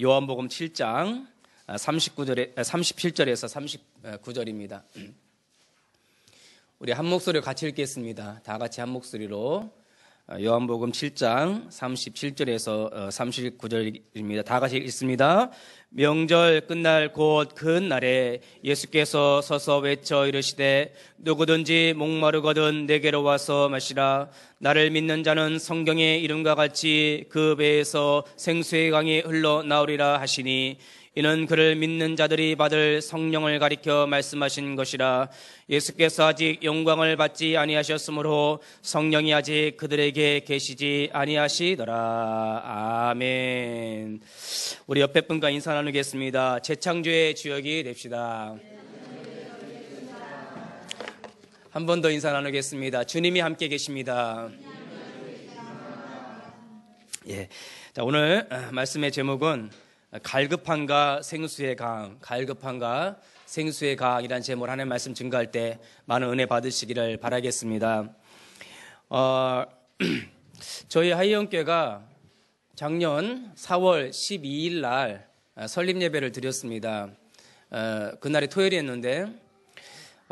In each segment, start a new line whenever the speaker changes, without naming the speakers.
요한복음 7장 37절에서 39절입니다. 우리 한 목소리로 같이 읽겠습니다. 다 같이 한 목소리로 요한복음 7장 37절에서 39절입니다. 다 같이 읽습니다. 명절 끝날 곧 큰 날에 예수께서 서서 외쳐 이르시되 누구든지 목마르거든 내게로 와서 마시라. 나를 믿는 자는 성경의 이름과 같이 그 배에서 생수의 강이 흘러나오리라 하시니 이는 그를 믿는 자들이 받을 성령을 가리켜 말씀하신 것이라. 예수께서 아직 영광을 받지 아니하셨으므로 성령이 아직 그들에게 계시지 아니하시더라. 아멘. 우리 옆에 분과 인사 나누겠습니다. 재창조의 주역이 됩시다. 한 번 더 인사 나누겠습니다. 주님이 함께 계십니다. 예. 자, 오늘 말씀의 제목은 갈급함과 생수의 강, 갈급함과 생수의 강이라는 제목으로 하나님의 말씀 증거할 때 많은 은혜 받으시기를 바라겠습니다. 저희 하이영교회가 작년 4월 12일 날 설립 예배를 드렸습니다. 그날이 토요일이었는데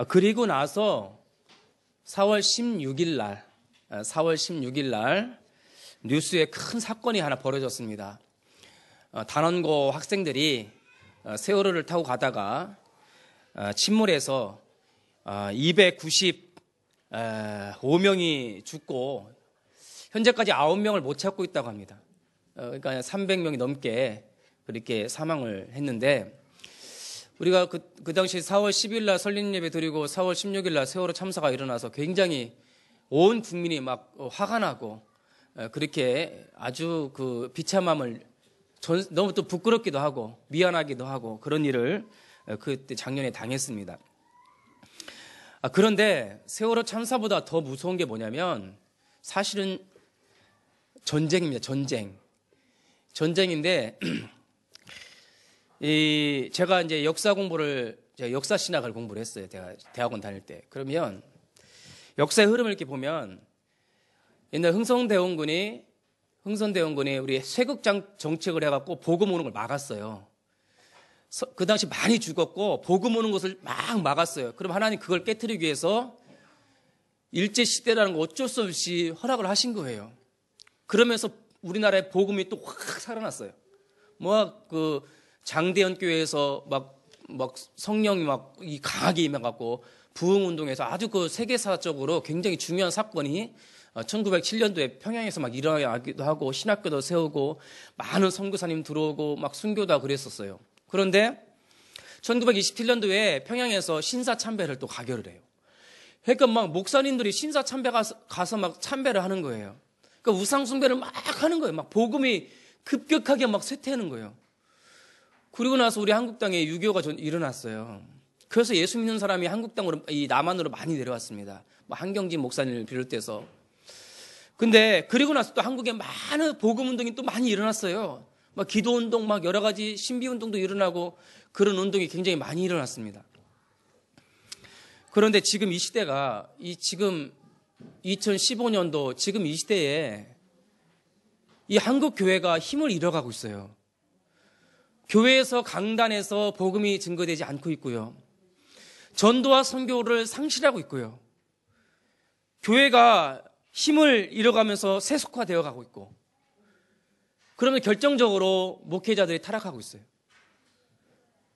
그리고 나서 4월 16일 날 뉴스에 큰 사건이 하나 벌어졌습니다. 단원고 학생들이 세월호를 타고 가다가 침몰해서 295명이 죽고 현재까지 9명을 못 찾고 있다고 합니다. 그러니까 300명이 넘게 그렇게 사망을 했는데 우리가 그 당시 4월 10일 날 설립 예배 드리고 4월 16일 날 세월호 참사가 일어나서 굉장히 온 국민이 막 화가 나고 그렇게 아주 그 비참함을 너무 또 부끄럽기도 하고 미안하기도 하고 그런 일을 그때 작년에 당했습니다. 그런데 세월호 참사보다 더 무서운 게 뭐냐면 사실은 전쟁입니다. 전쟁인데 제가 이제 제가 역사 신학을 공부를 했어요. 대학원 다닐 때. 그러면 역사의 흐름을 이렇게 보면 옛날 흥선대원군이 우리 쇄국 정책을 해갖고 복음 오는 걸 막았어요. 그 당시 많이 죽었고 복음 오는 것을 막 막았어요. 그럼 하나님 그걸 깨트리기 위해서 일제시대라는 거 어쩔 수 없이 허락을 하신 거예요. 그러면서 우리나라의 복음이 또 확 살아났어요. 그 장대현 교회에서 막 성령이 강하게 임해갖고 부흥운동에서 아주 그 세계사적으로 굉장히 중요한 사건이 1907년도에 평양에서 막 일어나기도 하고 신학교도 세우고 많은 선교사님 들어오고 막 순교다 그랬었어요. 그런데 1927년도에 평양에서 신사참배를 또 가결을 해요. 그러니까 막 목사님들이 신사참배 가서 막 참배를 하는 거예요. 그러니까 우상숭배를 막 하는 거예요. 막 복음이 급격하게 막 쇠퇴하는 거예요. 그리고 나서 우리 한국 땅에 유교가 일어났어요. 그래서 예수 믿는 사람이 한국 땅으로 이 남한으로 많이 내려왔습니다. 한경진 목사님을 비롯해서. 근데 그리고 나서 또 한국에 많은 복음 운동이 또 많이 일어났어요. 기도 운동, 여러 가지 신비 운동도 일어나고 그런 운동이 굉장히 많이 일어났습니다. 그런데 지금 이 시대가 지금 2015년도 지금 이 시대에 이 한국 교회가 힘을 잃어가고 있어요. 교회에서 강단에서 복음이 증거되지 않고 있고요. 전도와 선교를 상실하고 있고요. 교회가 힘을 잃어가면서 세속화되어 가고 있고 그러면 결정적으로 목회자들이 타락하고 있어요.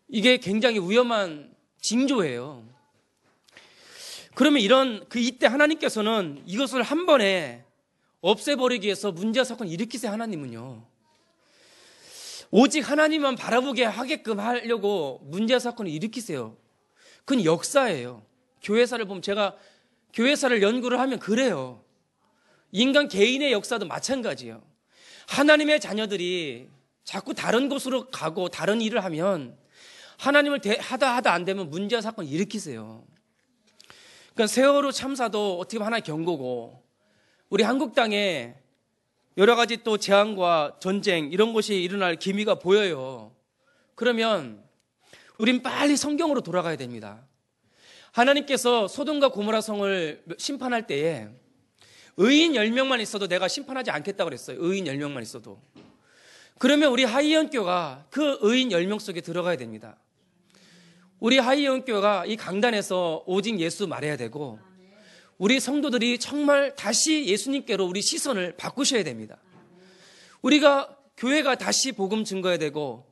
이게 굉장히 위험한 징조예요. 그러면 이때 하나님께서는 이것을 한 번에 없애버리기 위해서 문제와 사건을 일으키세요. 하나님은요. 오직 하나님만 바라보게 하게끔 하려고 문제와 사건을 일으키세요. 그건 역사예요. 교회사를 보면 제가 교회사를 연구를 하면 그래요. 인간 개인의 역사도 마찬가지예요. 하나님의 자녀들이 자꾸 다른 곳으로 가고 다른 일을 하면 하나님을 하다 안 되면 문제와 사건을 일으키세요. 그러니까 세월호 참사도 어떻게 보면 하나의 경고고 우리 한국 땅에 여러 가지 또 재앙과 전쟁 이런 것이 일어날 기미가 보여요. 그러면 우린 빨리 성경으로 돌아가야 됩니다. 하나님께서 소돔과 고모라 성을 심판할 때에 의인 10명만 있어도 내가 심판하지 않겠다고 그랬어요. 의인 10명만 있어도. 그러면 우리 하이언교가 그 의인 10명 속에 들어가야 됩니다. 우리 하이언교가 이 강단에서 오직 예수 말해야 되고, 우리 성도들이 정말 다시 예수님께로 우리 시선을 바꾸셔야 됩니다. 우리가 교회가 다시 복음 증거해야 되고,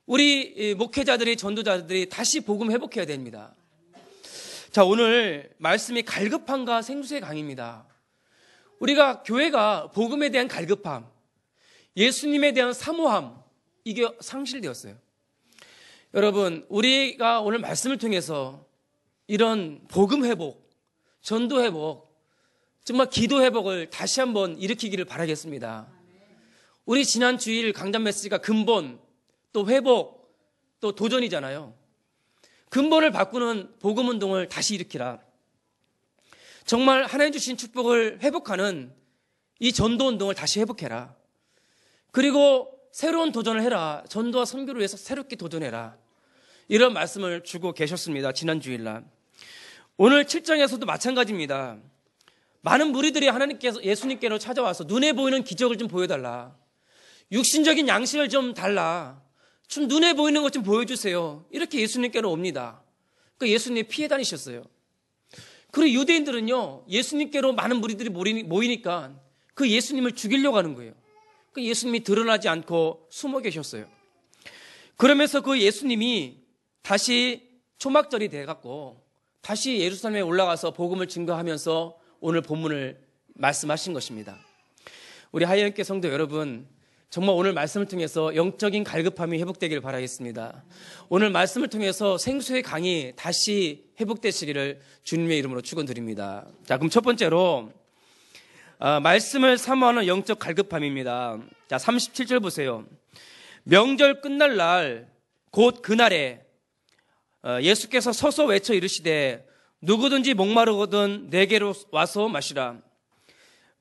우리 목회자들이, 전도자들이 다시 복음 회복해야 됩니다. 자, 오늘 말씀이 갈급함과 생수의 강입니다. 우리가 교회가 복음에 대한 갈급함, 예수님에 대한 사모함, 이게 상실되었어요. 여러분, 우리가 오늘 말씀을 통해서 이런 복음 회복, 전도 회복, 정말 기도 회복을 다시 한번 일으키기를 바라겠습니다. 우리 지난 주일 강단 메시지가 근본, 또 회복, 또 도전이잖아요. 근본을 바꾸는 복음 운동을 다시 일으키라. 정말 하나님 주신 축복을 회복하는 이 전도 운동을 다시 회복해라. 그리고 새로운 도전을 해라. 전도와 선교를 위해서 새롭게 도전해라. 이런 말씀을 주고 계셨습니다. 지난 주일날. 오늘 7장에서도 마찬가지입니다. 많은 무리들이 하나님께서, 예수님께로 찾아와서 눈에 보이는 기적을 좀 보여달라. 육신적인 양식을 좀 달라. 좀 눈에 보이는 것 좀 보여주세요. 이렇게 예수님께로 옵니다. 그러니까 예수님 피해 다니셨어요. 그리고 유대인들은요, 예수님께로 많은 무리들이 모이니까 그 예수님을 죽이려고 하는 거예요. 그 예수님이 드러나지 않고 숨어 계셨어요. 그러면서 그 예수님이 다시 초막절이 돼갖고 다시 예루살렘에 올라가서 복음을 증거하면서 오늘 본문을 말씀하신 것입니다. 우리 하이언교 성도 여러분, 정말 오늘 말씀을 통해서 영적인 갈급함이 회복되기를 바라겠습니다. 오늘 말씀을 통해서 생수의 강이 다시 회복되시기를 주님의 이름으로 축원드립니다. 자, 그럼 첫 번째로 말씀을 사모하는 영적 갈급함입니다. 자, 37절 보세요. 명절 끝날 날 곧 그날에 예수께서 서서 외쳐 이르시되 누구든지 목마르거든 내게로 와서 마시라.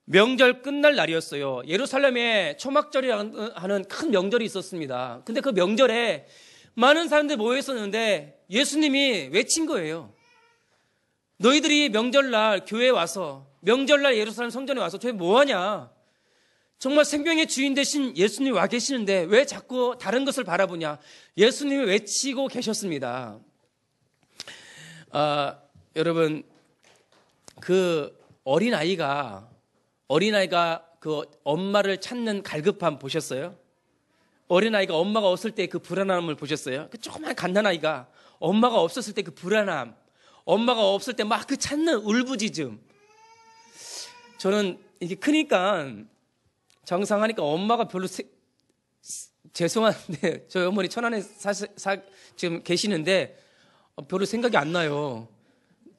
명절 끝날 날이었어요. 예루살렘에 초막절이라는 큰 명절이 있었습니다. 근데 그 명절에 많은 사람들이 모여 있었는데 예수님이 외친 거예요. 너희들이 명절날 교회에 와서, 명절날 예루살렘 성전에 와서 저희 뭐하냐? 정말 생명의 주인 되신 예수님이 와 계시는데 왜 자꾸 다른 것을 바라보냐? 예수님이 외치고 계셨습니다. 여러분, 그 어린아이가 그 엄마를 찾는 갈급함 보셨어요? 어린아이가 엄마가 없을 때 그 불안함을 보셨어요? 그 조그만 갓난아이가 엄마가 없었을 때 그 불안함, 엄마가 없을 때 막 그 찾는 울부짖음. 저는 이게 크니까 정상하니까 엄마가 별로 죄송한데 저희 어머니 천안에 지금 계시는데 별로 생각이 안 나요.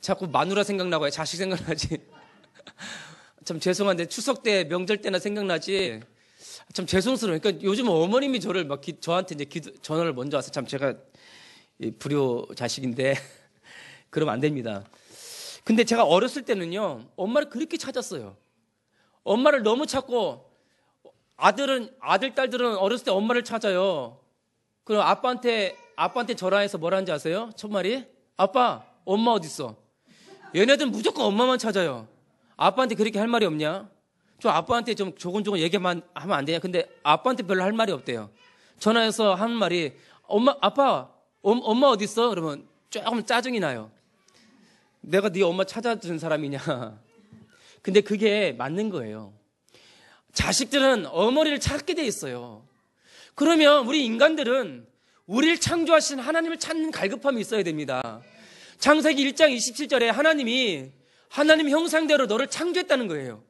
자꾸 마누라 생각나고 자식 생각나지. 참 죄송한데 추석 때 명절 때나 생각나지. 참 죄송스러워요. 그러니까 요즘 어머님이 저를 막 저한테 이제 전화를 먼저 와서 참 제가 불효 자식인데 그러면 안 됩니다. 근데 제가 어렸을 때는요, 엄마를 그렇게 찾았어요. 엄마를 너무 찾고 아들, 딸들은 어렸을 때 엄마를 찾아요. 그럼 아빠한테 전화해서 뭐라 하는지 아세요? 첫 말이? 아빠, 엄마 어딨어? 얘네들은 무조건 엄마만 찾아요. 아빠한테 그렇게 할 말이 없냐? 저 아빠한테 좀 조곤조곤 얘기만 하면 안 되냐? 근데 아빠한테 별로 할 말이 없대요. 전화해서 하는 말이 아빠, 엄마 어딨어? 그러면 조금 짜증이 나요. 내가 네 엄마 찾아준 사람이냐? 근데 그게 맞는 거예요. 자식들은 어머니를 찾게 돼 있어요. 그러면 우리 인간들은 우리를 창조하신 하나님을 찾는 갈급함이 있어야 됩니다. 창세기 1장 27절에 하나님 형상대로 너를 창조했다는 거예요.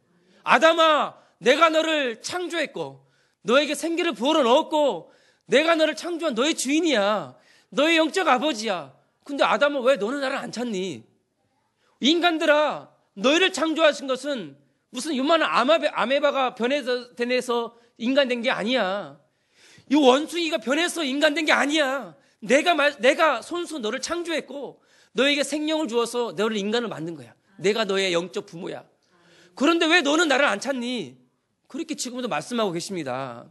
아담아, 내가 너를 창조했고 너에게 생기를 부어러 넣었고 내가 너를 창조한 너의 주인이야. 너의 영적 아버지야. 근데 아담아, 왜 너는 나를 안 찾니? 인간들아, 너희를 창조하신 것은 무슨 요만한 아메바가 변해서 인간 된 게 아니야. 이 원숭이가 변해서 인간 된 게 아니야. 내가 손수 너를 창조했고 너에게 생명을 주어서 너를 인간을 만든 거야. 내가 너의 영적 부모야. 그런데 왜 너는 나를 안 찾니? 그렇게 지금도 말씀하고 계십니다.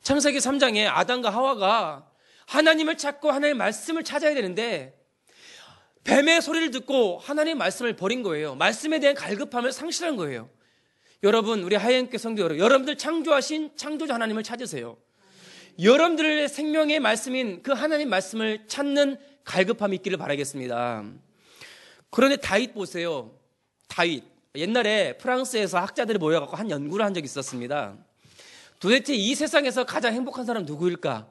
창세기 3장에 아담과 하와가 하나님을 찾고 하나님의 말씀을 찾아야 되는데 뱀의 소리를 듣고 하나님의 말씀을 버린 거예요. 말씀에 대한 갈급함을 상실한 거예요. 여러분, 우리 하얀교 성도 여러분들 창조하신 창조자 하나님을 찾으세요. 여러분들의 생명의 말씀인 그 하나님 말씀을 찾는 갈급함이 있기를 바라겠습니다. 그런데 다윗 보세요. 다윗. 옛날에 프랑스에서 학자들이 모여갖고 한 연구를 한 적이 있었습니다. 도대체 이 세상에서 가장 행복한 사람 누구일까?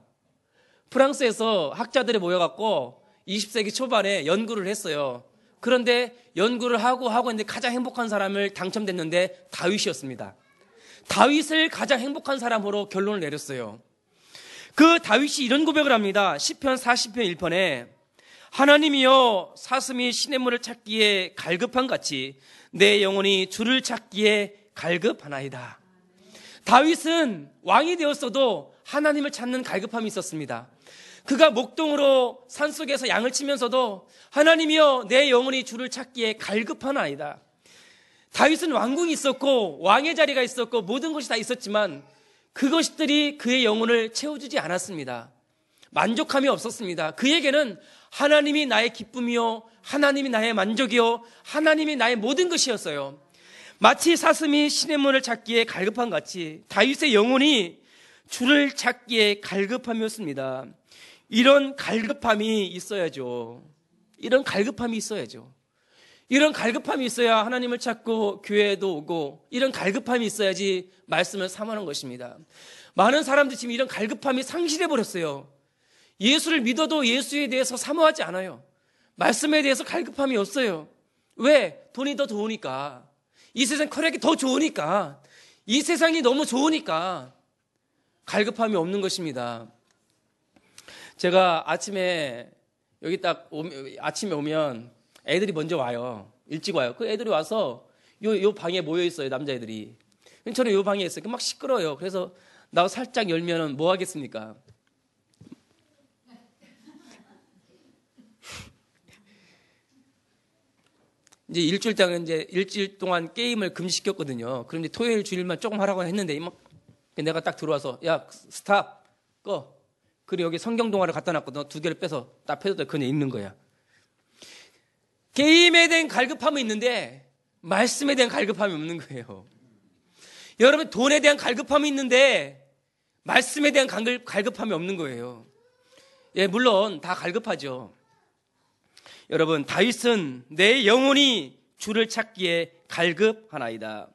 프랑스에서 학자들이 모여갖고 20세기 초반에 연구를 했어요. 그런데 연구를 하고 했는데 가장 행복한 사람을 당첨됐는데 다윗이었습니다. 다윗을 가장 행복한 사람으로 결론을 내렸어요. 그 다윗이 이런 고백을 합니다. 시편 40편 1편에 하나님이여 사슴이 시냇물을 찾기에 갈급한 같이 내 영혼이 주를 찾기에 갈급하나이다. 다윗은 왕이 되었어도 하나님을 찾는 갈급함이 있었습니다. 그가 목동으로 산속에서 양을 치면서도 하나님이여 내 영혼이 주를 찾기에 갈급하나이다. 다윗은 왕궁이 있었고 왕의 자리가 있었고 모든 것이 다 있었지만 그것들이 그의 영혼을 채워주지 않았습니다. 만족함이 없었습니다. 그에게는 하나님이 나의 기쁨이요 하나님이 나의 만족이요 하나님이 나의 모든 것이었어요. 마치 사슴이 시냇물을 찾기에 갈급한 같이 다윗의 영혼이 주를 찾기에 갈급함이었습니다. 이런 갈급함이 있어야죠. 이런 갈급함이 있어야죠. 이런 갈급함이 있어야 하나님을 찾고 교회에도 오고 이런 갈급함이 있어야지 말씀을 사모하는 것입니다. 많은 사람들이 지금 이런 갈급함이 상실해버렸어요. 예수를 믿어도 예수에 대해서 사모하지 않아요. 말씀에 대해서 갈급함이 없어요. 왜? 돈이 더 좋으니까. 이 세상 쾌락이 더 좋으니까. 이 세상이 너무 좋으니까 갈급함이 없는 것입니다. 제가 아침에 여기 아침에 오면 애들이 먼저 와요. 일찍 와요. 그 애들이 와서 요 방에 모여 있어요. 남자애들이. 저는 요 방에 있어요. 막 시끄러워요. 그래서 나 살짝 열면은 뭐 하겠습니까? 이제 일주일 동안 게임을 금지시켰거든요. 그런데 토요일 주일만 조금 하라고 했는데 내가 딱 들어와서 야 스탑 꺼. 그리고 여기 성경 동화를 갖다 놨거든. 2개를 빼서 딱 펴서 그냥 읽는 거야. 게임에 대한 갈급함은 있는데 말씀에 대한 갈급함이 없는 거예요. 여러분 돈에 대한 갈급함이 있는데 말씀에 대한 갈급함이 없는 거예요. 예, 물론 다 갈급하죠. 여러분 다윗은 내 영혼이 주를 찾기에 갈급하나이다.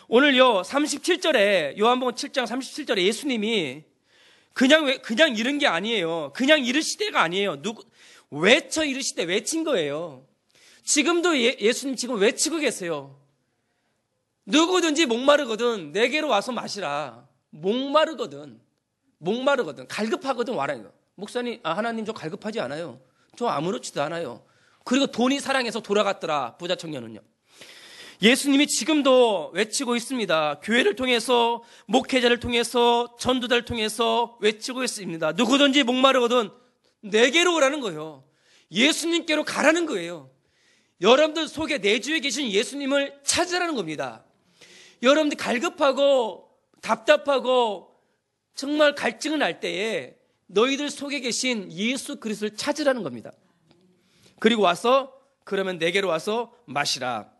오늘요 37절에 요한복음 7장 37절에 예수님이 그냥 이른 게 아니에요. 그냥 이르시되가 아니에요. 외쳐 이르시되 외친 거예요. 지금도 예수님 지금 외치고 계세요. 누구든지 목마르거든 내게로 와서 마시라. 목마르거든 갈급하거든 와라. 목사님 하나님 저 갈급하지 않아요. 저 아무렇지도 않아요. 그리고 돈이 사랑해서 돌아갔더라. 부자 청년은요. 예수님이 지금도 외치고 있습니다. 교회를 통해서 목회자를 통해서 전도자를 통해서 외치고 있습니다. 누구든지 목마르거든 내게로 오라는 거예요. 예수님께로 가라는 거예요. 여러분들 속에 내주에 계신 예수님을 찾으라는 겁니다. 여러분들 갈급하고 답답하고 정말 갈증을 날 때에 너희들 속에 계신 예수 그리스도를 찾으라는 겁니다. 그리고 와서 그러면 내게로 와서 마시라.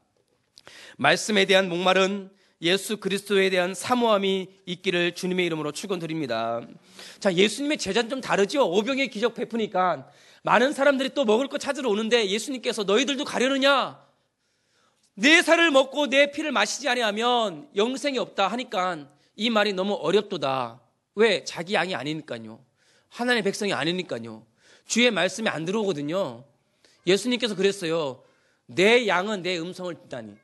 말씀에 대한 목마른 예수 그리스도에 대한 사모함이 있기를 주님의 이름으로 축원드립니다. 자, 예수님의 제자는 좀 다르죠. 오병의 기적 베푸니까 많은 사람들이 또 먹을 거 찾으러 오는데 예수님께서 너희들도 가려느냐? 내 살을 먹고 내 피를 마시지 아니하면 영생이 없다 하니까 이 말이 너무 어렵도다. 왜? 자기 양이 아니니까요. 하나님의 백성이 아니니까요. 주의 말씀이 안 들어오거든요. 예수님께서 그랬어요. 내 양은 내 음성을 듣다니.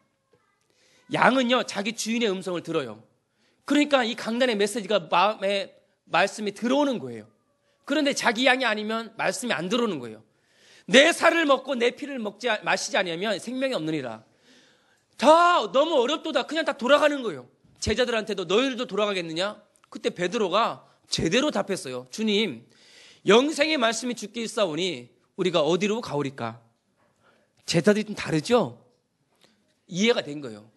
양은요 자기 주인의 음성을 들어요. 그러니까 이 강단의 메시지가 마음에 말씀이 들어오는 거예요. 그런데 자기 양이 아니면 말씀이 안 들어오는 거예요. 내 살을 먹고 내 피를 마시지 않으면 생명이 없느니라. 다 너무 어렵도다. 그냥 다 돌아가는 거예요. 제자들한테도 너희들도 돌아가겠느냐? 그때 베드로가 제대로 답했어요. 주님, 영생의 말씀이 주께 있사오니 우리가 어디로 가오리까? 제자들이 좀 다르죠? 이해가 된 거예요.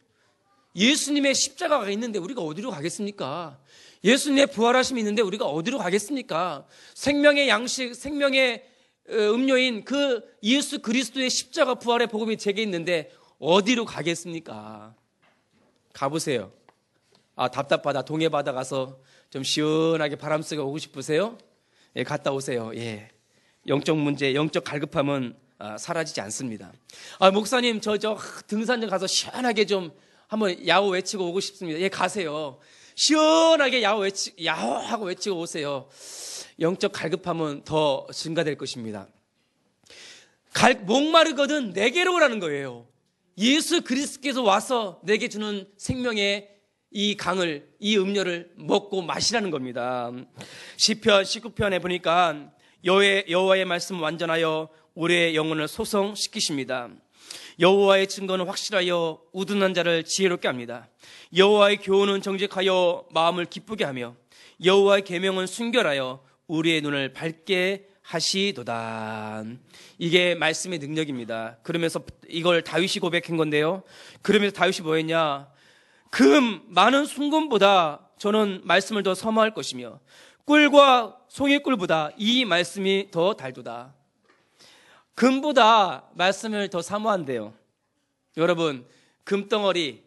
예수님의 십자가가 있는데 우리가 어디로 가겠습니까? 예수님의 부활하심이 있는데 우리가 어디로 가겠습니까? 생명의 양식, 생명의 음료인 그 예수 그리스도의 십자가 부활의 복음이 제게 있는데 어디로 가겠습니까? 가보세요. 아, 답답하다. 동해 바다 가서 좀 시원하게 바람 쐬고 오고 싶으세요? 예, 갔다 오세요. 예. 영적 문제, 영적 갈급함은 사라지지 않습니다. 목사님, 저 등산장 가서 시원하게 좀 한번 야호 외치고 오고 싶습니다. 예, 가세요. 시원하게 야호하고 외치고 오세요. 영적 갈급함은 더 증가될 것입니다. 목마르거든 내게로 오라는 거예요. 예수 그리스도께서 와서 내게 주는 생명의 이 강을, 이 음료를 먹고 마시라는 겁니다. 시편 19편에 보니까 여호와의 말씀 완전하여 우리의 영혼을 소성시키십니다. 여호와의 증거는 확실하여 우둔한 자를 지혜롭게 합니다. 여호와의 교훈은 정직하여 마음을 기쁘게 하며 여호와의 계명은 순결하여 우리의 눈을 밝게 하시도다. 이게 말씀의 능력입니다. 그러면서 이걸 다윗이 고백한 건데요. 그러면서 다윗이 뭐 했냐? 많은 순금보다 저는 말씀을 더 사모할 것이며 꿀과 송이꿀보다 이 말씀이 더 달도다. 금보다 말씀을 더 사모한대요. 여러분, 금덩어리를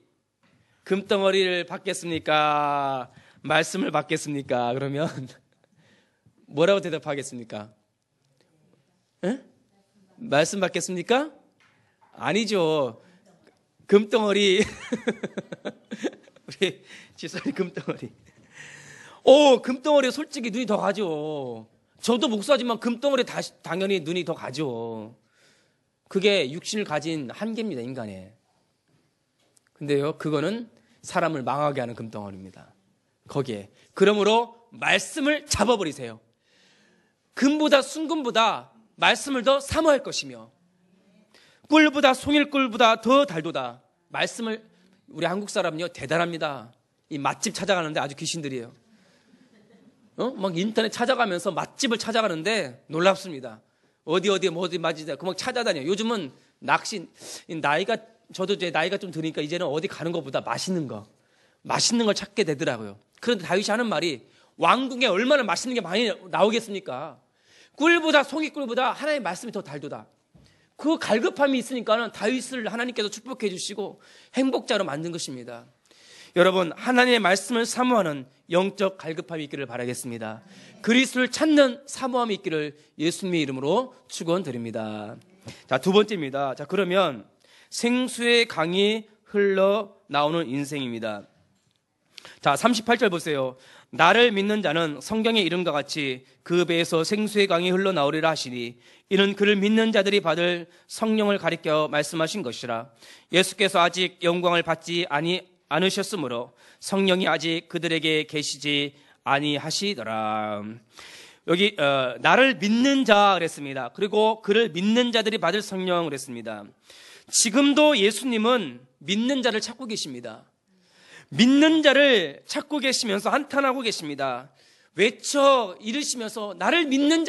받겠습니까? 말씀을 받겠습니까? 그러면 뭐라고 대답하겠습니까? 에? 말씀 받겠습니까? 아니죠. 금덩어리. 우리 지선이 금덩어리. 금덩어리에 솔직히 눈이 더 가죠. 저도 목사지만 금덩어리에 당연히 눈이 더 가죠. 그게 육신을 가진 한계입니다, 인간의. 근데요, 그거는 사람을 망하게 하는 금덩어리입니다. 거기에. 그러므로 말씀을 잡아버리세요. 금보다 순금보다 말씀을 더 사모할 것이며 꿀보다 송일꿀보다 더 달도다. 말씀을, 우리 한국 사람은요 대단합니다. 이 맛집 찾아가는데 아주 귀신들이에요. 막 인터넷 찾아가면서 맛집을 찾아가는데 놀랍습니다. 어디 맞이다. 그 막 찾아다녀요. 요즘은 낚시, 저도 이제 나이가 좀 드니까 이제는 어디 가는 것보다 맛있는 걸 찾게 되더라고요. 그런데 다윗이 하는 말이, 왕궁에 얼마나 맛있는 게 많이 나오겠습니까? 꿀보다 송이꿀보다 하나님의 말씀이 더 달도다. 그 갈급함이 있으니까는 다윗을 하나님께서 축복해 주시고 행복자로 만든 것입니다. 여러분, 하나님의 말씀을 사모하는 영적 갈급함이 있기를 바라겠습니다. 그리스도를 찾는 사모함이 있기를 예수님의 이름으로 축원드립니다. 자, 두 번째입니다. 자, 그러면 생수의 강이 흘러나오는 인생입니다. 자, 38절 보세요. 나를 믿는 자는 성경의 이름과 같이 그 배에서 생수의 강이 흘러나오리라 하시니 이는 그를 믿는 자들이 받을 성령을 가리켜 말씀하신 것이라. 예수께서 아직 영광을 받지 않으셨으므로 성령이 아직 그들에게 계시지 아니하시더라. 여기 나를 믿는 자 그랬습니다. 그리고 그를 믿는 자들이 받을 성령 그랬습니다. 지금도 예수님은 믿는 자를 찾고 계십니다. 믿는 자를 찾고 계시면서 한탄하고 계십니다. 외쳐 이르시면서 나를 믿는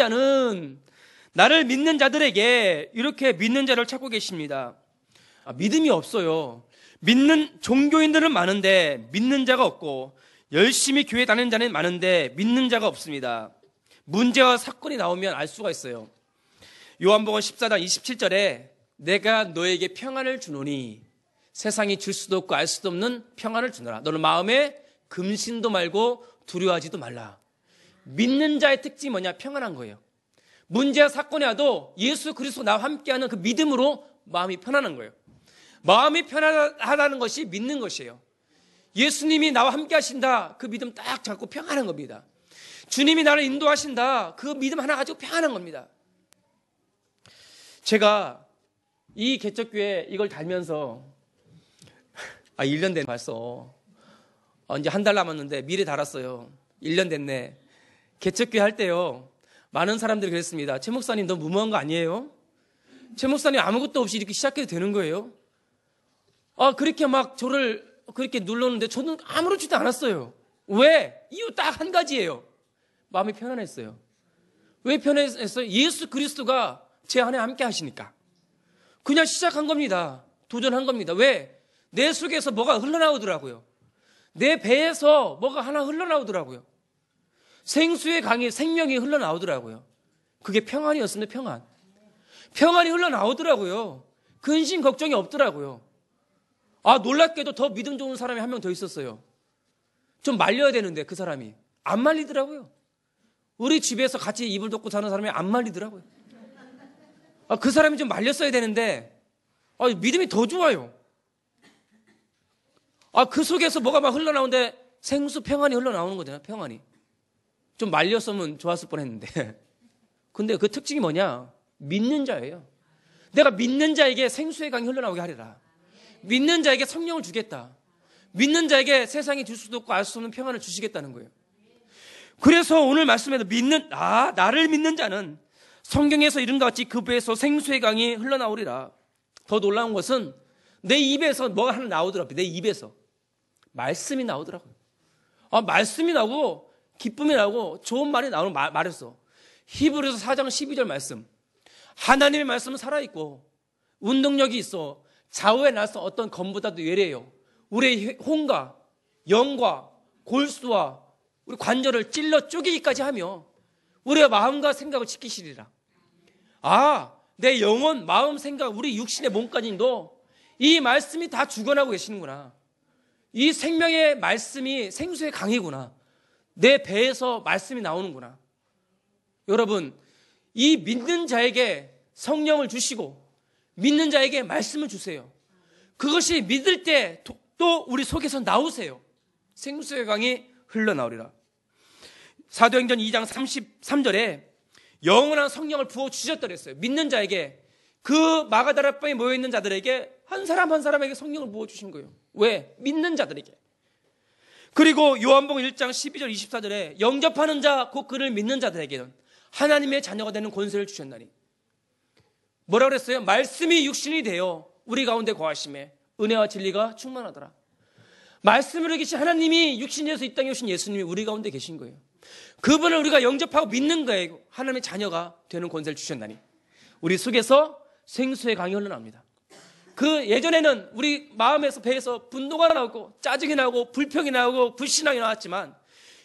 자들에게 이렇게 믿는 자를 찾고 계십니다. 믿음이 없어요. 믿는 종교인들은 많은데 믿는 자가 없고, 열심히 교회 다니는 자는 많은데 믿는 자가 없습니다. 문제와 사건이 나오면 알 수가 있어요. 요한복음 14장 27절에 내가 너에게 평안을 주노니 세상이 줄 수도 없고 알 수도 없는 평안을 주노라. 너는 마음에 금신도 말고 두려워하지도 말라. 믿는 자의 특징이 뭐냐? 평안한 거예요. 문제와 사건이 와도 예수 그리스도 나와 함께하는 그 믿음으로 마음이 편안한 거예요. 마음이 편안하다는 것이 믿는 것이에요. 예수님이 나와 함께 하신다. 그 믿음 딱 잡고 평안한 겁니다. 주님이 나를 인도하신다. 그 믿음 하나 가지고 평안한 겁니다. 제가 이 개척교회 이걸 달면서 1년 됐네 벌써. 이제 한 달 남았는데 미래 달았어요. 1년 됐네. 개척교회 할 때요, 많은 사람들이 그랬습니다. 최 목사님 너무 무모한 거 아니에요? 최 목사님 아무것도 없이 이렇게 시작해도 되는 거예요? 그렇게 막 저를 그렇게 눌렀는데 저는 아무렇지도 않았어요. 왜? 이유 딱 한 가지예요. 마음이 편안했어요. 왜 편안했어요? 예수 그리스도가 제 안에 함께 하시니까. 그냥 시작한 겁니다. 도전한 겁니다. 왜? 내 속에서 뭐가 흘러나오더라고요. 내 배에서 뭐가 하나 흘러나오더라고요. 생수의 강이, 생명이 흘러나오더라고요. 그게 평안이었습니다. 평안이 흘러나오더라고요. 근심 걱정이 없더라고요. 놀랍게도 더 믿음 좋은 사람이 한 명 더 있었어요. 좀 말려야 되는데 그 사람이 안 말리더라고요. 우리 집에서 같이 이불 덮고 자는 사람이 안 말리더라고요. 그 사람이 좀 말렸어야 되는데 믿음이 더 좋아요. 그 속에서 뭐가 막 흘러나오는데 생수 평안이 흘러나오는 거잖아요. 평안이. 좀 말렸으면 좋았을 뻔했는데. 근데 그 특징이 뭐냐? 믿는 자예요. 내가 믿는 자에게 생수의 강이 흘러나오게 하리라. 믿는 자에게 성령을 주겠다. 믿는 자에게 세상이 줄 수도 없고 알 수 없는 평안을 주시겠다는 거예요. 그래서 오늘 말씀에도 나를 믿는 자는 성경에서 이런 것 같이 그 배에서 생수의 강이 흘러나오리라. 더 놀라운 것은 내 입에서 뭐가 하나 나오더라고요. 내 입에서. 말씀이 나오더라고요. 말씀이 나오고 기쁨이 나오고 좋은 말이 나오는 말했어. 히브리서 4장 12절 말씀. 하나님의 말씀은 살아있고 운동력이 있어 좌우에 나서 어떤 검보다도 예리해요. 우리의 혼과 영과 골수와 우리 관절을 찔러 쪼개기까지 하며 우리의 마음과 생각을 지키시리라. 내 영혼, 마음, 생각, 우리 육신의 몸까지도 이 말씀이 다 주관하고 계시는구나. 이 생명의 말씀이 생수의 강이구나. 내 배에서 말씀이 나오는구나. 여러분, 이 믿는 자에게 성령을 주시고 믿는 자에게 말씀을 주세요. 그것이 믿을 때 또 우리 속에서 나오세요. 생수의 강이 흘러나오리라. 사도행전 2장 33절에 영원한 성령을 부어주셨다 그랬어요. 믿는 자에게, 그 마가다라방에 모여있는 자들에게 한 사람 한 사람에게 성령을 부어주신 거예요. 왜? 믿는 자들에게. 그리고 요한복음 1장 12절 24절에 영접하는 자, 곧 그를 믿는 자들에게는 하나님의 자녀가 되는 권세를 주셨나니. 뭐라고 그랬어요? 말씀이 육신이 되어 우리 가운데 거하심에 은혜와 진리가 충만하더라. 말씀으로 계신 하나님이 육신이 되어서 이 땅에 오신 예수님이 우리 가운데 계신 거예요. 그분을 우리가 영접하고 믿는 거예요. 하나님의 자녀가 되는 권세를 주셨나니. 우리 속에서 생수의 강이 흘러납니다. 그 예전에는 우리 마음에서, 배에서 분노가 나오고 짜증이 나오고 불평이 나오고 불신앙이 나왔지만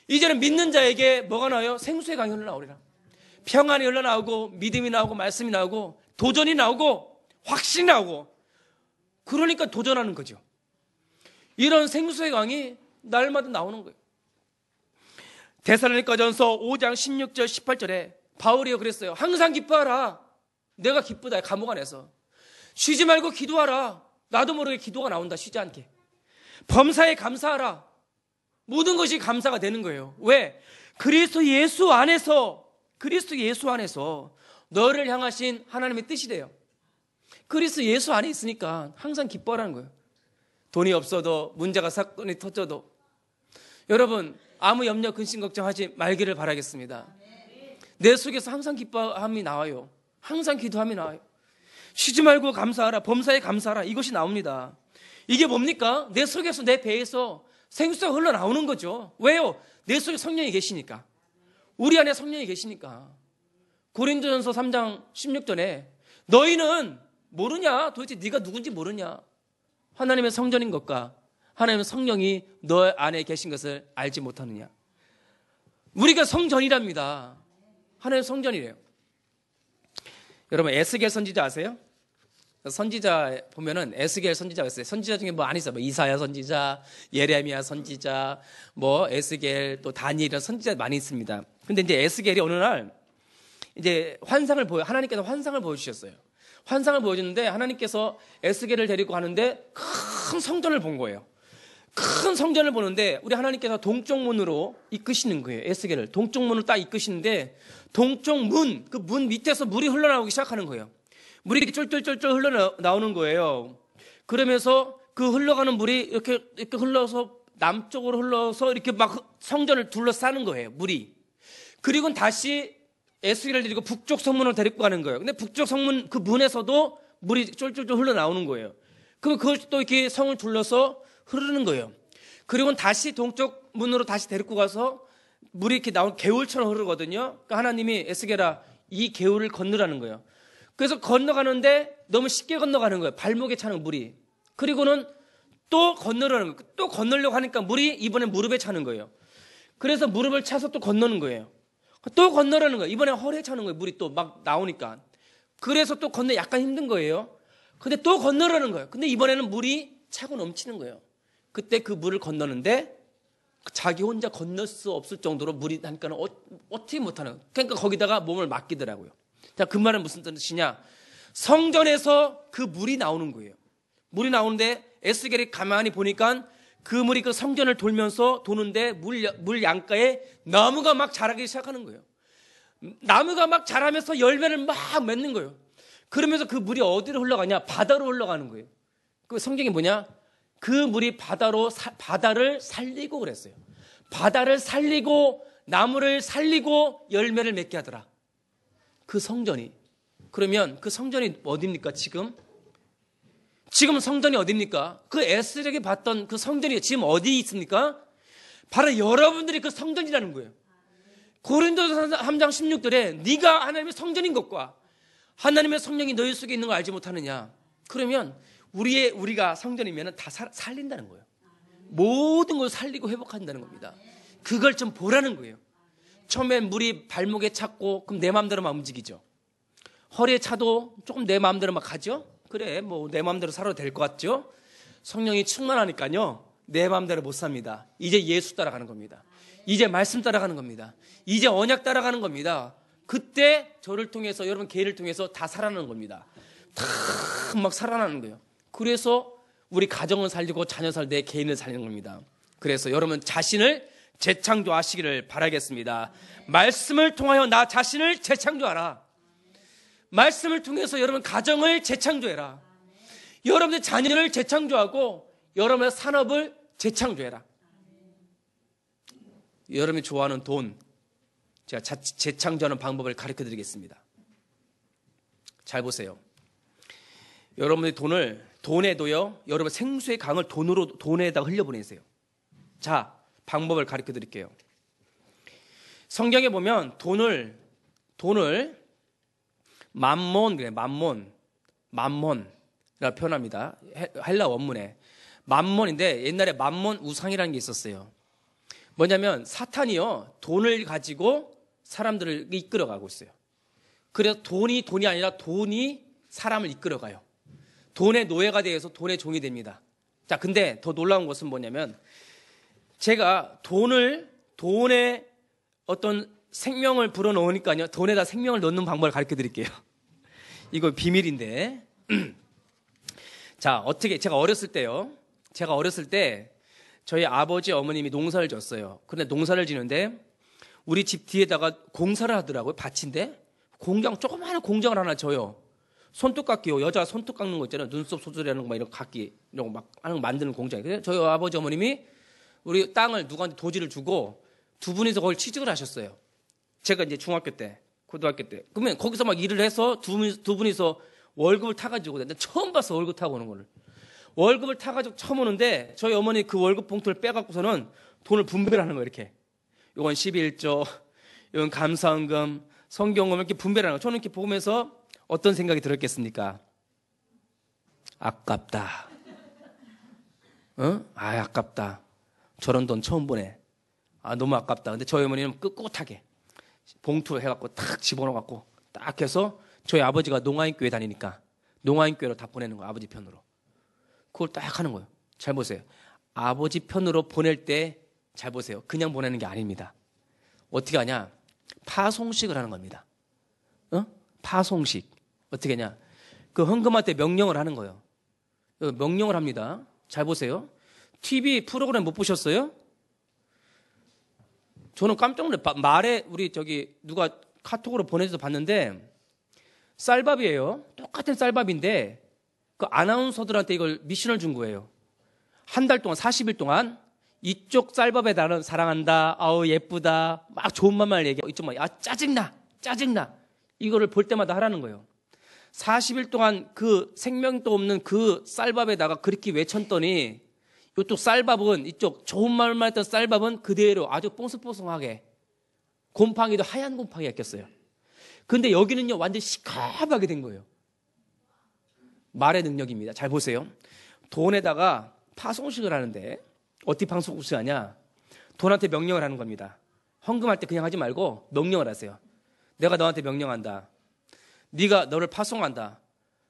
이제는 믿는 자에게 뭐가 나와요? 생수의 강이 흘러나오리라. 평안이 흘러나오고 믿음이 나오고 말씀이 나오고 도전이 나오고 확신이 나오고, 그러니까 도전하는 거죠. 이런 생수의 강이 날마다 나오는 거예요. 데살로니가전서 5장 16절 18절에 바울이요 그랬어요. 항상 기뻐하라. 내가 기쁘다. 감옥 안에서. 쉬지 말고 기도하라. 나도 모르게 기도가 나온다. 쉬지 않게. 범사에 감사하라. 모든 것이 감사가 되는 거예요. 왜? 그리스도 예수 안에서 너를 향하신 하나님의 뜻이래요. 그리스도 예수 안에 있으니까 항상 기뻐하라는 거예요. 돈이 없어도, 문제가 사건이 터져도 여러분 아무 염려 근심 걱정하지 말기를 바라겠습니다. 내 속에서 항상 기뻐함이 나와요. 항상 기도함이 나와요. 쉬지 말고 감사하라. 범사에 감사하라. 이것이 나옵니다. 이게 뭡니까? 내 속에서, 내 배에서 생수가 흘러나오는 거죠. 왜요? 내 속에 성령이 계시니까. 우리 안에 성령이 계시니까. 고린도전서 3장 16절에 너희는 모르냐? 도대체 네가 누군지 모르냐? 하나님의 성전인 것과 하나님의 성령이 너 안에 계신 것을 알지 못하느냐? 우리가 성전이랍니다. 하나님의 성전이래요. 여러분 에스겔 선지자 아세요? 선지자 보면은 에스겔 선지자가 있어요. 선지자 중에 뭐 안 있어요. 뭐 이사야 선지자, 예레미야 선지자, 뭐 에스겔, 또 다니엘 선지자 많이 있습니다. 근데 이제 에스겔이 어느 날 이제 하나님께서 환상을 보여주셨어요. 환상을 보여주는데 하나님께서 에스겔을 데리고 가는데 큰 성전을 본 거예요. 큰 성전을 보는데 우리 하나님께서 동쪽 문으로 이끄시는 거예요. 에스겔을 동쪽 문으로 딱 이끄시는데 동쪽 문, 그 문 밑에서 물이 흘러나오기 시작하는 거예요. 물이 이렇게 쫄쫄쫄쫄 흘러나오는 거예요. 그러면서 그 흘러가는 물이 이렇게 흘러서 남쪽으로 흘러서 이렇게 막 성전을 둘러싸는 거예요. 물이. 그리고 다시 에스겔을 데리고 북쪽 성문으로 데리고 가는 거예요. 근데 북쪽 성문 그 문에서도 물이 쫄쫄쫄 흘러나오는 거예요. 그럼 그것이 또 이렇게 성을 둘러서 흐르는 거예요. 그리고 다시 동쪽 문으로 다시 데리고 가서 물이 이렇게 나온 개울처럼 흐르거든요. 그러니까 하나님이 에스겔아 이 개울을 건너라는 거예요. 그래서 건너가는데 너무 쉽게 건너가는 거예요. 발목에 차는 물이. 그리고는 또 건너려는 거예요. 또 건너려고 하니까 물이 이번엔 무릎에 차는 거예요. 그래서 무릎을 차서 또 건너는 거예요. 또 건너려는 거예요. 이번엔 허리에 차는 거예요. 물이 또 막 나오니까. 그래서 또 건너 약간 힘든 거예요. 근데 또 건너려는 거예요. 근데 이번에는 물이 차고 넘치는 거예요. 그때 그 물을 건너는데 자기 혼자 건널 수 없을 정도로 물이 나니까는 어떻게 못하는. 그러니까 거기다가 몸을 맡기더라고요. 자, 그 말은 무슨 뜻이냐? 성전에서 그 물이 나오는 거예요. 물이 나오는데 에스겔이 가만히 보니까 그 물이 그 성전을 돌면서 도는데 물 양가에 나무가 막 자라기 시작하는 거예요. 나무가 막 자라면서 열매를 막 맺는 거예요. 그러면서 그 물이 어디로 흘러가냐? 바다로 흘러가는 거예요. 그 성경이 뭐냐? 그 물이 바다를 살리고 그랬어요. 바다를 살리고 나무를 살리고 열매를 맺게 하더라. 그 성전이. 그러면 그 성전이 어디입니까? 지금 성전이 어디입니까? 그 에스겔이 봤던 그 성전이 지금 어디 있습니까? 바로 여러분들이 그 성전이라는 거예요. 고린도서 3장 16절에 네가 하나님의 성전인 것과 하나님의 성령이 너희 속에 있는 걸 알지 못하느냐. 그러면 우리가 성전이면 다 살린다는 거예요. 모든 걸 살리고 회복한다는 겁니다. 그걸 좀 보라는 거예요. 처음엔 물이 발목에 찼고 그럼 내 마음대로 막 움직이죠. 허리에 차도 조금 내 마음대로 막 가죠. 그래 뭐 내 마음대로 살아도 될 것 같죠. 성령이 충만하니까요 내 마음대로 못 삽니다. 이제 예수 따라가는 겁니다. 이제 말씀 따라가는 겁니다. 이제 언약 따라가는 겁니다. 그때 저를 통해서 여러분 개인을 통해서 다 살아나는 겁니다. 다 막 살아나는 거예요. 그래서 우리 가정을 살리고 자녀 살 때 개인을 살리는 겁니다. 그래서 여러분 자신을 재창조하시기를 바라겠습니다. 말씀을 통하여 나 자신을 재창조하라. 말씀을 통해서 여러분 가정을 재창조해라. 여러분의 자녀를 재창조하고 여러분의 산업을 재창조해라. 여러분이 좋아하는 돈, 제가 재창조하는 방법을 가르쳐 드리겠습니다. 잘 보세요. 여러분의 돈에도요, 여러분 생수의 강을 돈에다가 흘려보내세요. 자, 방법을 가르쳐 드릴게요. 성경에 보면 돈을 맘몬이라고 표현합니다. 헬라 원문에. 맘몬인데 옛날에 맘몬 우상이라는 게 있었어요. 뭐냐면 사탄이요 돈을 가지고 사람들을 이끌어가고 있어요. 그래서 돈이 아니라 돈이 사람을 이끌어가요. 돈의 노예가 되어서 돈의 종이 됩니다. 자, 근데 더 놀라운 것은 뭐냐면 제가 돈에 어떤 생명을 불어넣으니까요 돈에다 생명을 넣는 방법을 가르쳐 드릴게요. 이거 비밀인데 자, 어떻게 제가 어렸을 때 저희 아버지 어머님이 농사를 졌어요. 그런데 농사를 지는데 우리 집 뒤에다가 공사를 하더라고요. 밭인데 조그마한 공장을 하나 줘요. 손톱 깎기요. 여자 손톱 깎는 거 있잖아요. 눈썹 소설이라는 거 막 이런 깎기 이런 거 막 하는 거 만드는 공장이에요. 저희 아버지 어머님이 우리 땅을 누구한테 도지를 주고 두 분이서 거기 취직을 하셨어요. 제가 이제 중학교 때, 고등학교 때. 그러면 거기서 막 일을 해서 두 분이서 월급을 타가지고 근데 처음 봤어 월급 타고 오는 거를. 월급을 타가지고 처음 오는데 저희 어머니 그 월급 봉투를 빼갖고서는 돈을 분배를 하는 거예요. 이렇게. 이건 11조, 이건 감사헌금, 성경금 이렇게 분배를 하는 거예요. 저는 이렇게 보면서 어떤 생각이 들었겠습니까? 아깝다. 아깝다. 저런 돈 처음 보네. 너무 아깝다. 근데 저희 어머니는 꿋꿋하게 봉투 해갖고 탁 집어넣어갖고 딱 해서 저희 아버지가 농아인교회 다니니까 농아인교회로 다 보내는 거예요. 아버지 편으로. 그걸 딱 하는 거예요. 잘 보세요. 아버지 편으로 보낼 때 잘 보세요. 그냥 보내는 게 아닙니다. 어떻게 하냐? 파송식을 하는 겁니다. 파송식. 어떻게 하냐? 그 헌금할 때 명령을 하는 거예요. 명령을 합니다. 잘 보세요. TV 프로그램 못 보셨어요? 저는 깜짝 놀래. 우리 누가 카톡으로 보내줘서 봤는데 쌀밥이에요. 똑같은 쌀밥인데 그 아나운서들한테 이걸 미션을 준 거예요. 한 달 동안 40일 동안 이쪽 쌀밥에 나는 사랑한다. 아우 예쁘다. 막 좋은 말만 얘기하고 이쪽 말 짜증나. 이거를 볼 때마다 하라는 거예요. 40일 동안 그 생명도 없는 그 쌀밥에다가 그렇게 외쳤더니 이쪽 쌀밥은 이쪽 좋은 말만 했던 쌀밥은 그대로 아주 뽀송뽀송하게 곰팡이도 하얀 곰팡이가 꼈어요. 근데 여기는요 완전 시커멓게 된 거예요. 말의 능력입니다. 잘 보세요. 돈에다가 파송식을 하는데 어떻게 파송식을 하냐? 돈한테 명령을 하는 겁니다. 헌금할 때 그냥 하지 말고 명령을 하세요. 내가 너한테 명령한다. 네가 너를 파송한다.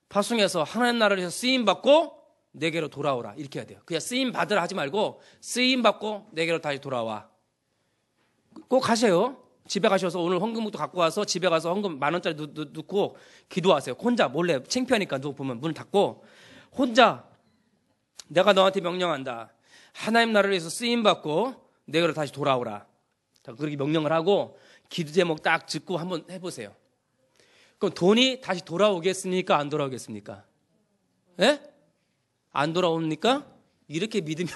파송해서 하나님 나라에서 쓰임 받고 내게로 돌아오라. 이렇게 해야 돼요. 그냥 쓰임 받으라 하지 말고 쓰임 받고 내게로 다시 돌아와. 꼭 하세요. 집에 가셔서 오늘 헌금부터 갖고 와서 집에 가서 헌금 10,000원짜리 넣고 기도하세요. 혼자 몰래 창피하니까 누구 보면 문을 닫고 혼자 내가 너한테 명령한다. 하나님 나라를 위해서 쓰임 받고 내게로 다시 돌아오라. 그렇게 명령을 하고 기도 제목 딱 듣고 한번 해보세요. 그럼 돈이 다시 돌아오겠습니까? 안 돌아오겠습니까? 예? 안 돌아옵니까? 이렇게 믿으면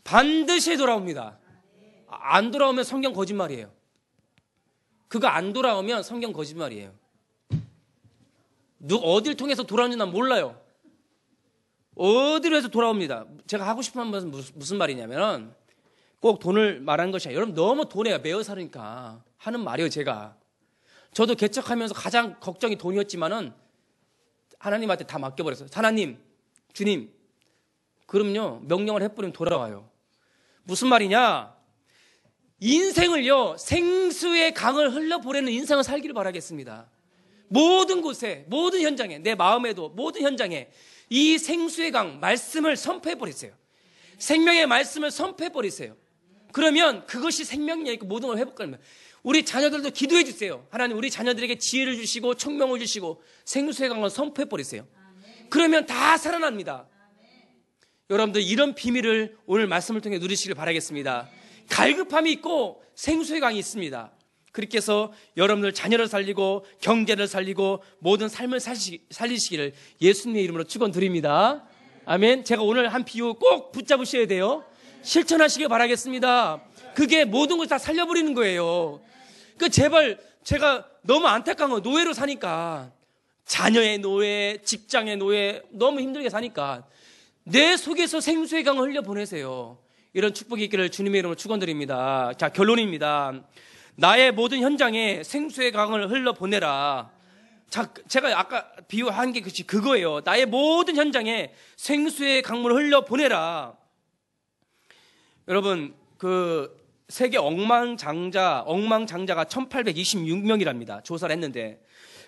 반드시 돌아옵니다. 안 돌아오면 성경 거짓말이에요. 그거 안 돌아오면 성경 거짓말이에요. 어딜 통해서 돌아오는지 난 몰라요. 어디로 해서 돌아옵니다. 제가 하고 싶은 말은 무슨 말이냐면 꼭 돈을 말하는 것이 아니라 여러분 너무 돈에 매여 사니까 하는 말이에요. 제가 저도 개척하면서 가장 걱정이 돈이었지만은 하나님한테 다 맡겨버렸어요. 하나님, 주님, 그럼요 명령을 해버리면 돌아와요. 무슨 말이냐? 인생을요 생수의 강을 흘려보내는 인생을 살기를 바라겠습니다. 모든 곳에, 모든 현장에, 내 마음에도 모든 현장에 이 생수의 강 말씀을 선포해버리세요. 생명의 말씀을 선포해버리세요. 그러면 그것이 생명력이고 모든 걸 회복하는 거예요. 우리 자녀들도 기도해 주세요. 하나님 우리 자녀들에게 지혜를 주시고 총명을 주시고 생수의 강을 선포해버리세요. 그러면 다 살아납니다. 여러분들 이런 비밀을 오늘 말씀을 통해 누리시길 바라겠습니다. 갈급함이 있고 생수의 강이 있습니다. 그렇게 해서 여러분들 자녀를 살리고 경제를 살리고 모든 삶을 살리시기를 예수님의 이름으로 축원드립니다. 아멘. 제가 오늘 한 비유 꼭 붙잡으셔야 돼요. 실천하시길 바라겠습니다. 그게 모든 걸 다 살려버리는 거예요. 그 제발 제가 너무 안타까운 거 노예로 사니까 자녀의 노예, 직장의 노예 너무 힘들게 사니까 내 속에서 생수의 강을 흘려보내세요. 이런 축복이 있기를 주님의 이름으로 축원드립니다. 자, 결론입니다. 나의 모든 현장에 생수의 강을 흘려보내라. 자, 제가 아까 비유한 게 그거예요. 나의 모든 현장에 생수의 강물을 흘려보내라. 여러분 그 세계 억망장자가 1826명이랍니다. 조사를 했는데.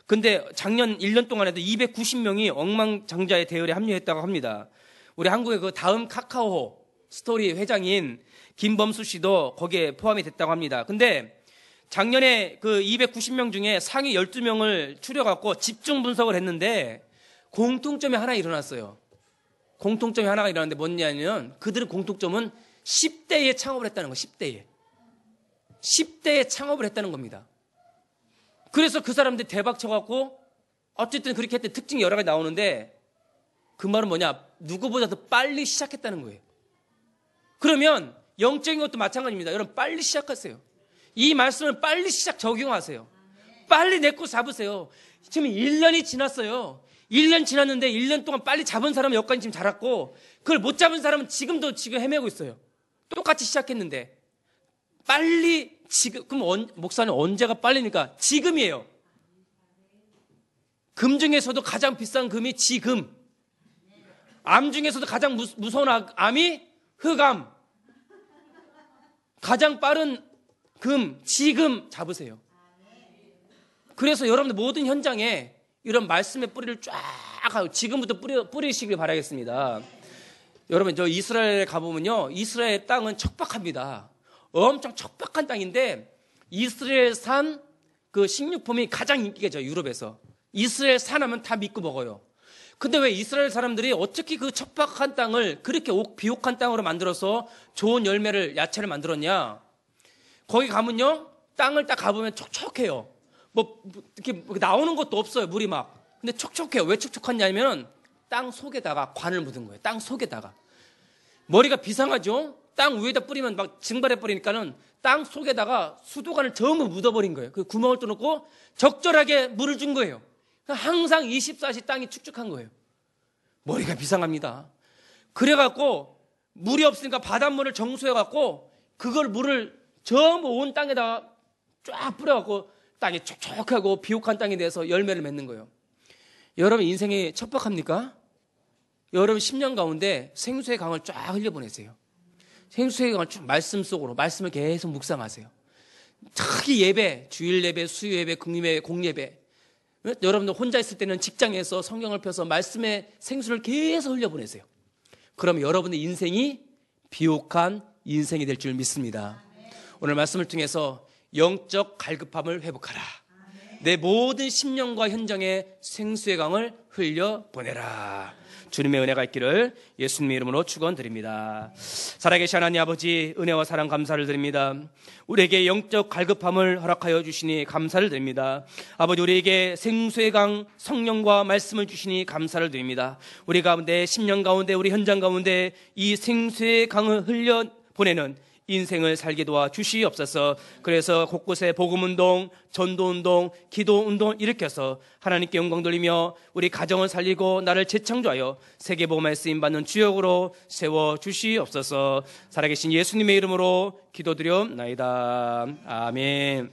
근데 작년 1년 동안에도 290명이 억망장자의 대열에 합류했다고 합니다. 우리 한국의 그 다음 카카오 스토리 회장인 김범수 씨도 거기에 포함이 됐다고 합니다. 근데 작년에 그 290명 중에 상위 12명을 추려갖고 집중 분석을 했는데 공통점이 하나 일어났어요. 공통점이 하나가 일어났는데 뭐냐면 그들의 공통점은 10대에 창업을 했다는 거예요. 10대에 창업을 했다는 겁니다. 그래서 그 사람들이 대박 쳐갖고 어쨌든 그렇게 했던 특징이 여러 가지 나오는데 그 말은 뭐냐? 누구보다도 빨리 시작했다는 거예요. 그러면 영적인 것도 마찬가지입니다. 여러분 빨리 시작하세요. 이 말씀을 빨리 적용하세요. 빨리 내 거 잡으세요. 지금 1년이 지났어요. 1년 지났는데 1년 동안 빨리 잡은 사람은 여기까지 지금 자랐고 그걸 못 잡은 사람은 지금 헤매고 있어요. 똑같이 시작했는데 빨리 지금 그럼 목사님 언제가 빨리니까 지금이에요. 금 중에서도 가장 비싼 금이 지금. 암 중에서도 가장 무서운 암이 흑암. 가장 빠른 금 지금 잡으세요. 그래서 여러분들 모든 현장에 이런 말씀의 뿌리를 쫙 하고 지금부터 뿌리시길 바라겠습니다. 여러분 저 이스라엘에 가보면요 이스라엘 땅은 척박합니다. 엄청 척박한 땅인데 이스라엘 산 그 식료품이 가장 인기가 유럽에서 이스라엘 산 하면 다 믿고 먹어요. 근데 왜 이스라엘 사람들이 어떻게 그 척박한 땅을 그렇게 비옥한 땅으로 만들어서 좋은 야채를 만들었냐? 거기 가면요 땅을 딱 가보면 촉촉해요. 뭐 이렇게 나오는 것도 없어요. 물이 막. 근데 촉촉해요. 왜 촉촉하냐면 땅 속에다가 관을 묻은 거예요. 땅 속에다가. 머리가 비상하죠? 땅 위에다 뿌리면 막 증발해 버리니까는 땅 속에다가 수도관을 전부 묻어버린 거예요. 그 구멍을 뚫어놓고 적절하게 물을 준 거예요. 항상 24시 땅이 축축한 거예요. 머리가 비상합니다. 그래갖고 물이 없으니까 바닷물을 정수해갖고 그걸 물을 전부 온 땅에다가 쫙 뿌려갖고 땅이 촉촉하고 비옥한 땅이 돼서 열매를 맺는 거예요. 여러분 인생이 척박합니까? 여러분 10년 가운데 생수의 강을 쫙 흘려보내세요. 생수의 강을 쭉 말씀 속으로 말씀을 계속 묵상하세요. 특히 예배, 주일 예배, 수요 예배, 금요 예배, 공예배 여러분들 혼자 있을 때는 직장에서 성경을 펴서 말씀의 생수를 계속 흘려보내세요. 그럼 여러분의 인생이 비옥한 인생이 될 줄 믿습니다. 오늘 말씀을 통해서 영적 갈급함을 회복하라. 내 모든 심령과 현장에 생수의 강을 흘려보내라. 주님의 은혜가 있기를 예수님의 이름으로 축원드립니다. 살아계신 하나님 아버지, 은혜와 사랑 감사를 드립니다. 우리에게 영적 갈급함을 허락하여 주시니 감사를 드립니다. 아버지, 우리에게 생수의 강 성령과 말씀을 주시니 감사를 드립니다. 우리 가운데 심령 가운데 우리 현장 가운데 이 생수의 강을 흘려보내는 인생을 살게 도와 주시옵소서. 그래서 곳곳에 복음운동, 전도운동, 기도운동을 일으켜서 하나님께 영광 돌리며 우리 가정을 살리고 나를 재창조하여 세계복음에 쓰임받는 주역으로 세워주시옵소서. 살아계신 예수님의 이름으로 기도드리옵나이다. 아멘.